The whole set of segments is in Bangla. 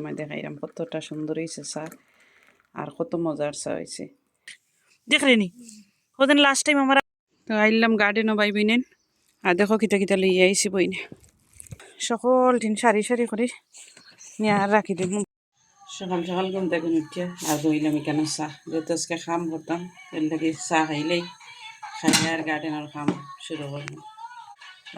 আমি দেখাইলাম কতটা সুন্দর হয়েছে চা আর কত মজার চা হয়েছে দেখলেনি ওদিন লাস্ট টাইম আমার তো আইলাম গার্ডেনও বাই বিনেন আর দেখো কিতা কিতা লইয়া আইসি বইনে সকল দিন সারি সারি করে নিয়ে আর রাখি দিন সকাল সকাল ঘুম থেকে উঠিয়া আর বইলাম এখানে চা যেহেতু আজকে খাম করতাম এর লাগে চা খাইলেই খাইলে আর গার্ডেনের খাম শুরু করলাম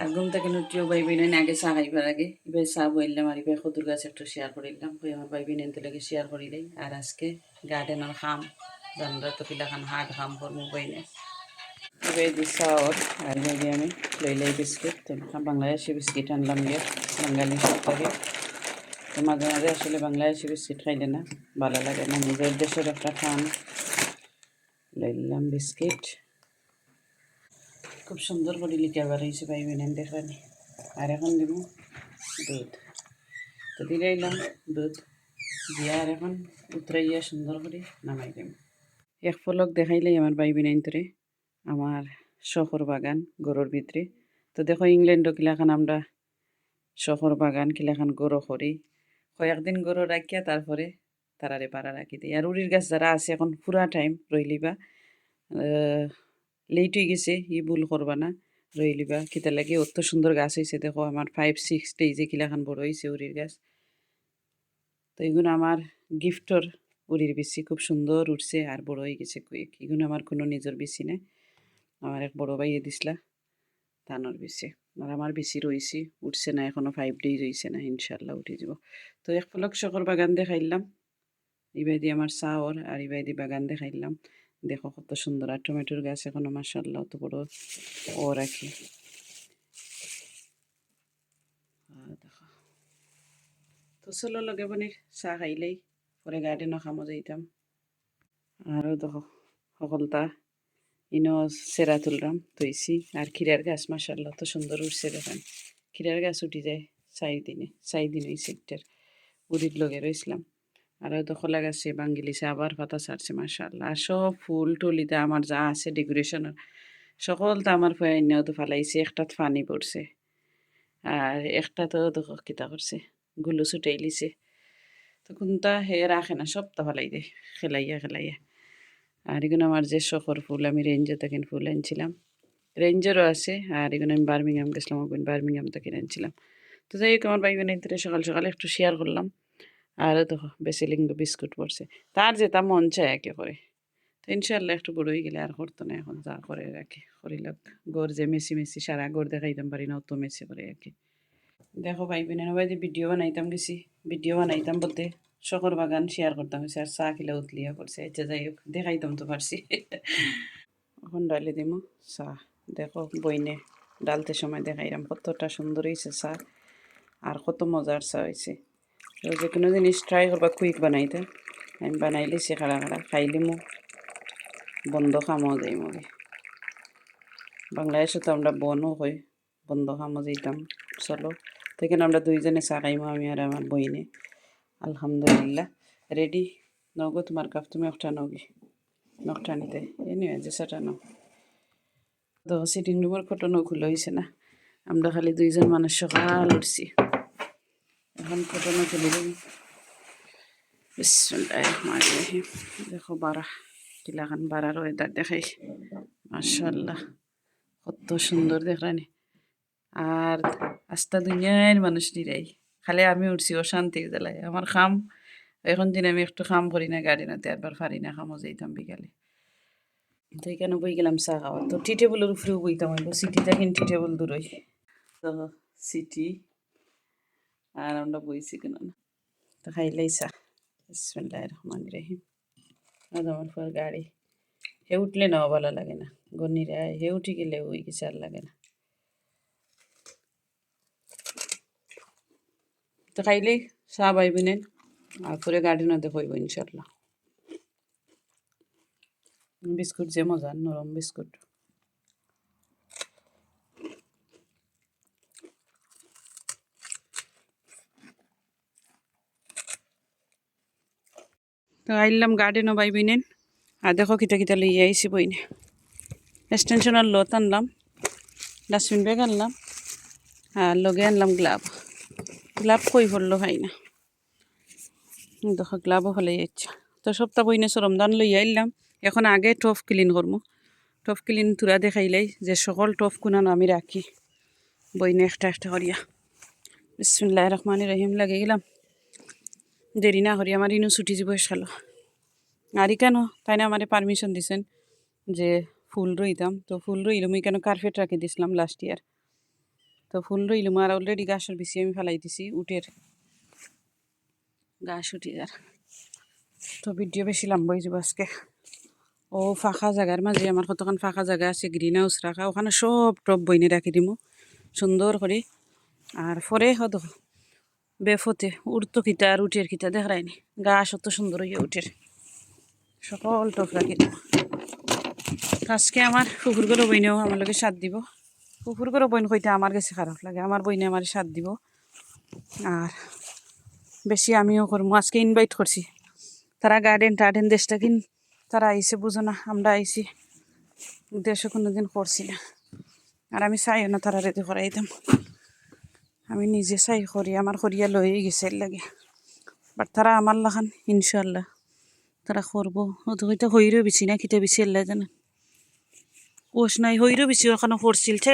আর ঘুম থেকে উঠিও বাই বিনেন আগে চা খাইবার আগে এবার চা বইলাম আর এবার কদুর গাছ একটু শেয়ার করিলাম আমার বাই বিনেন তো লাগে শেয়ার করিলেই আর আজকে গার্ডেনের খাম জানরা তো পিলাখান হাট খাম করবো বইনে এবার দিচ্ছা ওর আর এবার আমি লইলাই বিস্কিট তো বাংলাদেশি বিস্কিট আনলাম গিয়ে বাঙালি সপ্তাহে তো মাঝে মাঝে আসলে বাংলাদেশি বিস্কিট খাইলে না ভালো লাগে না নিজের দেশের একটা খান লইলাম বিস্কিট খুব সুন্দর করে লিখে বাড়িয়েছে ভাই বোনেন দেখলানি আর এখন দিব দুধ তো দিলাইলাম দুধ দিয়া আর এখন উতরাইয়া সুন্দর করে নামাই দিম এক পলক দেখাইলেই আমার ভাই বোনেন তোরে আমার শহর বাগান গরুর ভিতরে তো দেখো ইংল্যান্ডও কিলাখান আমরা শহর বাগান কিলাখান গরু করি কয়েকদিন গরু রাখিয়া তারপরে তারারে পাড়া রাখি দিই আর উড়ির গাছ যারা আছে এখন পুরা টাইম রইলিবা লেট হয়ে গেছে ভুল করবা না রইলিবা কিতা লাগে অত সুন্দর গাছ হয়েছে দেখো আমার 5-6 স্টেজে কিলাখান বড় হয়েছে উড়ির গাছ তো এগুলো আমার গিফটর উড়ির বেশি খুব সুন্দর উঠছে আর বড় হয়ে গেছে কুইক এগুলো আমার কোনো নিজের বেশি নেই আমার এক বড় ভাইয়ে দিছিলা তানোর বেশি আর আমার বেশি রয়েছি উঠছে না এখনো 5 days রয়েছে না ইনশাল্লাহ উঠে যাব তো এক পলক শখর বাগান দেখাইলাম ইবাইদি আমার চাওর আর ইবাইদি বাগান দেখাইলাম দেখো কত সুন্দর আর টমেটোর গাছ এখনো মাশাআল্লাহ অত বড় ও রাখি দেখো তো চলো লগে বনি চাহ খাইলেই পরে গার্ডেনও খামো যাইতাম আরও দেখো সকলটা ইনো সেরা তুললাম তৈছি আর ক্ষীরার গাছ মাশাআল্লাহ তো সুন্দর উঠছে দেখেন ক্ষীরার গাছ উঠি যায় 4 দিন হয়েছে একটার উদির লগে রয়েছিলাম আর দখলা গাছে বাঙ্গিলিছে আবার পাতা ছাড়ছে মাশাআল্লাহ আর সব ফুল টুলিতে আমার যা আছে ডেকোরেশনের সকলটা আমার ফয়াইনাও তো ফালাইছে একটা ফানি পড়ছে আর একটা তো দেখো কিতা করছে গুলো ছুটাই লিছে তো কোনটা হে রাখে না সবটা ফালাই দেয় খেলাইয়া খেলাইয়া আর এগুলো আমার যে শখর ফুল আমি রেঞ্জে থেকে ফুল আনছিলাম রেঞ্জেরও আছে আর এগুলো আমি বার্মিংহাম গেছিলাম বার্মিংহাম থেকে আনছিলাম তো যাই হোক আমার ভাই বোনের সকাল সকাল একটু শেয়ার করলাম আর দেখো বেশি লিঙ্গ বিস্কুট পড়ছে তার যেটা মন চায় একে করে তো ইনশাল্লাহ একটু বড় হয়ে গেলে আর করতো না এখন যা করে রাখি করিলাম গড় যে মেসি মেসি সারা গড় দেখাইতাম পারি না অত মেসি করে আর কি দেখো ভাই বোনের ভাই যে ভিডিও বানাইতাম গেছি ভিডিও বানাইতাম বলতে শখর বাগান শেয়ার করতাম হয়েছে আর চা খিলা উতলিয়া করছে আচ্ছা যাই হোক দেখাইতাম তো পারছি এখন ডালে দিমো চা দেখো বইনে ডালতে সময় দেখাইলাম কতটা সুন্দর হয়েছে চা আর কত মজার চা হয়েছে যে কোনো জিনিস ট্রাই করবা কুইক বানাইতে আমি বানাইলে সে খাড়া খাড়া খাইলে মো বন্ধ খামও যাই মগে বাংলাদেশে তো আমরা বনও হই বন্ধ খামও যাইতাম চলো থেকে আমরা দুইজনে চা খাইমো আমি আর আমার বইনে আলহামদুলিল্লাহ রেডি নগো তোমার কাপ তুমি একটা নগি নকটা নিতে এই নিয়ে যে সেটা নাও তো সিটিং রুমের ফটো খুলে হয়েছে না আমরা খালি দুইজন মানুষ সকাল উঠছি এখন ফটো খুলে দিবি বিসমিল্লাহির দেখো বারা কিলাখান বারার ওয়েদার দেখাই মাশাআল্লাহ কত সুন্দর দেখলানি আর আস্তা দুনিয়ার মানুষ নিরাই খালি আমি উঠছি অশান্তি জ্বালাই আমার খাম এখন দিন আমি একটু খাম করি না গার্ডেনতে একবার পারি না খামও যাইতাম বিকালে তো এখানে বই গেলাম চা খাওয়া তো টি টেবলের উপরেও বইতাম হইব সিটিটা কিন্তু টি টেবল দূরই তো সিটি আর আমরা বইছি কেন না তো খাইলেই চা বিসমিল্লাহির রহমানির রহিম আমার পর গাড়ি হে উঠলে নাও ভালো লাগে না গনিরা হে উঠে গেলে ওই কিছু আর লাগে না তো খাইলেই চা বাইবি নেন আর পরে গার্ডেনও দেখইব ইনশাল্লাহ বিস্কুট যে মজার নরম বিস্কুট তো আইলাম গার্ডেনও বাইবি নেন আর দেখো কিতা কিতা লইয়া আইসি বইনে এক্সটেনশনের লত আনলাম ডাস্টবিন ব্যাগ আনলাম আর লগে আনলাম গ্লাভ কই পড়লো খাই না দেখো গ্লাভও ফেলে যাচ্ছে। তো সপ্তাহ বইনে সরমদান লই আইলাম। এখন আগে টপ ক্লিন করবো। টপ ক্লিন তুরা দেখাইলাই যে সকল টপ কুনানো আমি রাখি বইনে একটা একটা করিয়া। বিসমিল্লাহির রহমানির রহিম লাগে গেলাম। দেরি না করি আমার ইনু ছুটি যাব খালো। আর কেন তাই না আমার পারমিশন দিছেন যে ফুল রইতাম। তো ফুল রইলাম কেন কার্পেট রাখি দিছিলাম লাস্ট ইয়ার। তো ফুল রইলাম আর অলরেডি গাছের বেশি আমি ফেলাই দিছি উটের গাছ উঠি আর। তো ভিডিও বেশি লম্বা হয়ে যাব আজকে। ও ফাঁকা জায়গার মাঝে আমার কতক্ষণ ফাঁকা জায়গা আছে গ্রিন হাউস রাখা, ওখানে সব টপ বইনে রাখি দিব সুন্দর করে। আর পরে হতো বেফতে উড়তো খিতা আর উটের খিতা দেখায়নি, গাছ অত সুন্দর হইয়া উঠের সকল টপ রাখি দিব। আজকে আমার ফুকুর করে বইনেও আমার লগে সাথ দিব। ফুকুর করে বইন কইতে আমার কাছে খারাপ লাগে, আমার বইনে আমার সাথ দিব। আর বেশি আমিও করবো। আজকে ইনভাইট করছি, তারা গার্ডেন টার্ডেন দেশটা কিন তারা আইসে বুঝো না, আমরা আইসি দেশে কোনোদিন করছি না। আর আমি চাইও না তারা রেডি করাইতাম, আমি নিজে চাই করি, আমার করিয়া লয়ে গেছে লাগে। বাট তারা আমার লাখান ইনশাল্লাহ তারা করবো। হয়তো হইরও বেশি না খিতে বেশি এল্লা জানা কোষ নাই, হইরও বেশি ওখানে পড়ছিল ঠে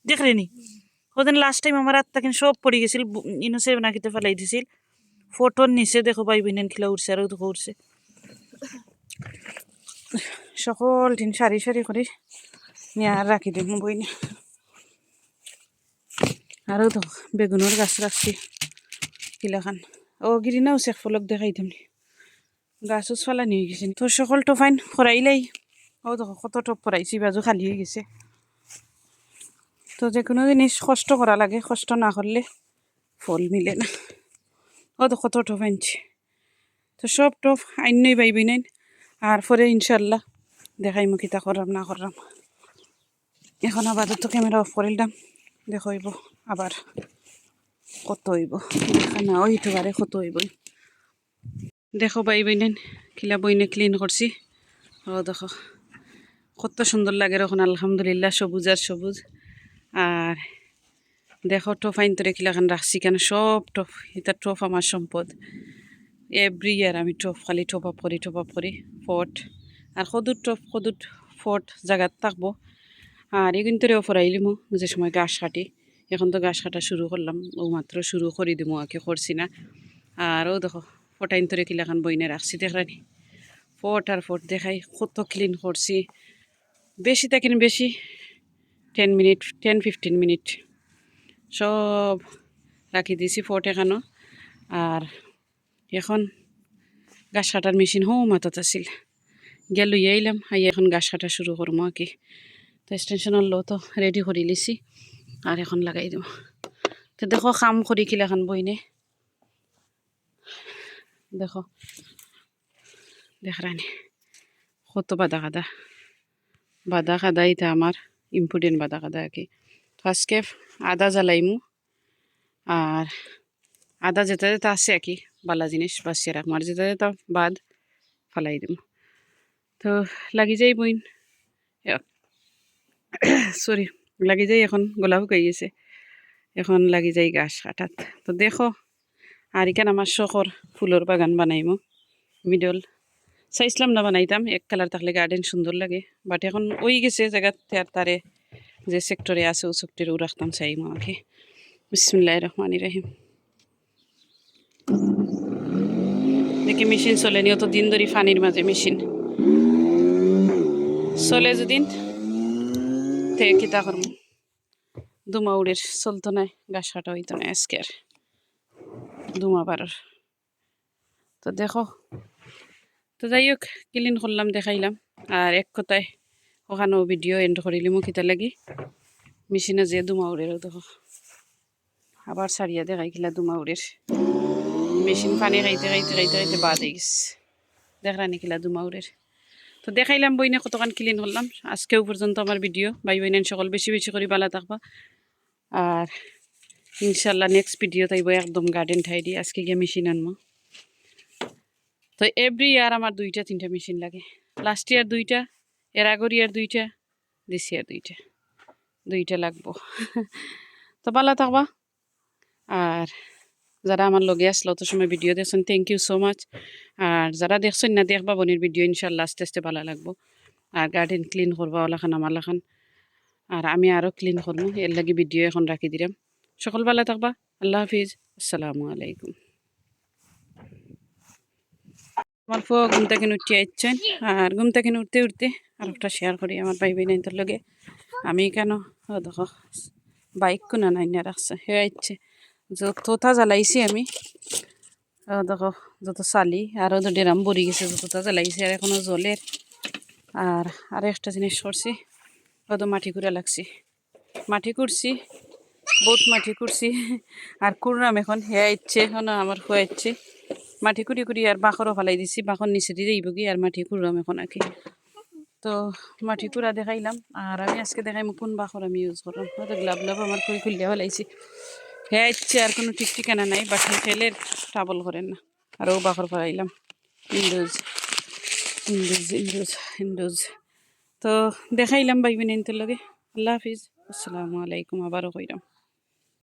দেখলে নি ওদিন লাস্ট টাইম আমার আত্মা কিন্তু সব পড়ে গেছিল, ইনোসে না খিতে ফেলাই দিছিল। ফটোর নিচে দেখো পাই বিনেন খিলা উঠছে আরও দেখো উঠছে। সকল দিন সারি সারি করে নিয়ে আর রাখি দিন বই না। আরও তো বেগুনের গাছ রাখছি কিলাখান। ও গ্রিন হাউস এক ফলক দেখাইতাম নি, গাছ উছ ফালা নিয়ে গেছে। তো সকল তো ফাইন ফরাইলাই। ও দেখো কত টপ ফরাইছি, বাজু খালি হয়ে গেছে। তো যে কোনো জিনিস কষ্ট করা লাগে, কষ্ট না করলে ফল মিলে না। ও তো কত টপ আনছি। তো সব টপ আইনই পাইবি নাই। আর পরে ইনশাল্লাহ দেখাইমু কিতা করাম না করাম। এখন আপাতত তো ক্যামেরা অফ করিলাম, দেখাইব আবার কত হইব দেখা না হইতে পারে কত হইবই। দেখো বাই বইনেন কিলা বইনে ক্লিন করছি। ও দেখো কত সুন্দর লাগে এখন আলহামদুলিল্লাহ, সবুজ আর সবুজ। আর দেখো টপ আইন তোরে কিলাখান রাখছি কেন, সব টপ এটা টপ আমার সম্পদ। এভরি ইয়ার আমি টপ খালি টপ আপ করি ফট। আর সদুর ফট জায়গাত থাকবো। আর এই কিন্তু ফরাইলিমো যে সময় গাছ কাটি, এখন তো গাছ কাটা শুরু করলাম, ও মাত্র শুরু করে দিমো, আগে করছি না। আর ও দেখো ফটাইন তোরে কিলাখান বইনে রাখছি দেখানি, ফট আর ফট দেখাই কত ক্লিন করছি। বেশি থাকেন বেশি 10-15 মিনিট সব রাখি দিছি ফট এখানো। আর এখন গাছ কাটার মেশিন মাথাত আছিল, গিয়া লইয়া আইলাম, আই এখন গাছ কাটা শুরু করবো আর কি। তো এক্সটেনশনের লো তো রেডি করে লিছি আর এখন লাগাই দিব। তো দেখো কাম করি কিলাখান বইনে, দেখো দেখানি কত বাদা কাদা এটা আমার ইম্পর্টেন্ট বাদা কাদা আর কি। তো আজকে আদা জ্বালাইমু, আর আদা যেটা যেটা আছে আর কি বালা জিনিস বাঁচিয়ে রাখবো, আর যেটা যেটা বাদ ফালাই দিব। তো লাগি যাই বইন সরি লাগি যাই, এখন গলা শুকাই গেছে, এখন লাগি যাই গাছ কাটাত। তো দেখো আর এখানে আমার শখর ফুলের বাগান বানাইমো মিডল। চাইছিলাম না বানাইতাম, এক কালার থাকলে গার্ডেন সুন্দর লাগে, বাট এখন ওই গেছে জায়গাত তারে যে সেক্টরে আছে ও সেক্টরেও রাখতাম চাইমো আমাকে। বিসমিল্লাহির রহমানির রহিম। দেখি মেশিন চলেনি অত দিন ধরে, ফানির মাঝে মেশিন চলে যদিন তে কিতা করবো, দুমা উড়ের চলতো নাই, গাছ কাটা হইতো না আজকে আর দুমা বারোর। তো দেখো তো যাই হোক ক্লিন করলাম দেখাইলাম। আর এক কথায় ওখানেও ভিডিও এন্ড করিলি মোক কিতা লাগি মেশিনে যে দুমা উড়েরও দেখো আবার সারিয়া দেখাই কিলা দুমা উড়ের মেশিন পানি খাইতে খাইতে খাইতে খাইতে বাদ হয়ে গেছে, দেখরানি কিলা দুমা উড়ের। তো দেখাইলাম বইনে কতক্ষণ ক্লিন করলাম। আজকেও পর্যন্ত আমার ভিডিও বাই বইনেন সকল বেশি বেশি করে ভালো থাকবা। আর ইনশাল্লাহ নেক্সট ভিডিও তাইব একদম গার্ডেন ঠাই দিয়ে আজকে গিয়ে মেশিন আনবো। তো এভরি ইয়ার আমার 2-3টা মেশিন লাগে, লাস্ট ইয়ার 2টা, এর আগর ইয়ার 2টা, দিস ইয়ার 2টা লাগবো। তো ভালো থাকবা। আর যারা আমার লগে আসলো তো সময় ভিডিও দেখছেন থ্যাংক ইউ সো মাচ। আর যারা দেখছেন না দেখবা বোনের ভিডিও ইনশাল্লাহ আস্তে আস্তে ভালো লাগবো। আর গার্ডেন ক্লিন করবা ওলাখান আমার লাখান, আর আমি আরও ক্লিন করবো, এর লাগি ভিডিও এখন রাখি দিলাম। সকল ভালো থাকবা, আল্লাহ হাফিজ, আসসালামু আলাইকুম। আমার ফুয়া ঘুম থেকে উঠতে আসছেন, আর ঘুম থেকে উঠতে উঠতে আর একটা শেয়ার করি আমার ভাই বোনের লগে। আমি কেন দেখো বাইক কোনা নাই না রাখছে হে আইচ্ছে, যতটা জ্বালাইছি আমি দেখো, যত চালি আরও তো ডেরাম ভরি গেছে, যতটা জ্বালাইছি আর এখনও জলের। আর একটা জিনিস করছি, কত মাটি কুড়া লাগছি, মাটি কুড়ছি, বহুত মাটি কুড়ছি। আর কুড়াম এখন হে ইচ্ছে, এখন আমার হয়ে ইচ্ছে মাটি কুড়ি কুড়ি আর বাঁকরও ফালাই দিছি, বাঁকর নিচে দিয়ে যাইব কি আর মাটি কুড়াম এখন আর কি। তো মাটি কুড়া দেখাইলাম, আর আমি আজকে দেখাইম কোন বাঁকর আমি ইউজ করলাম। হয়তো গ্লাভ গ্লাভ আমার খুললে ফেলাইছি, হে ইচ্ছে আর কোনো ঠিক ঠিকানা নাই, বাট খেলের ট্রাবল করেন না। আরও বাঁকর ফেলাইলাম, ইন্ডোজ ইন্ডোজ ইন্ডোজ ইন্ডোজ। তো দেখাইলাম ভাই বোনের লগে। আল্লাহ হাফিজ, আসসালামু আলাইকুম, আবারও কইরাম।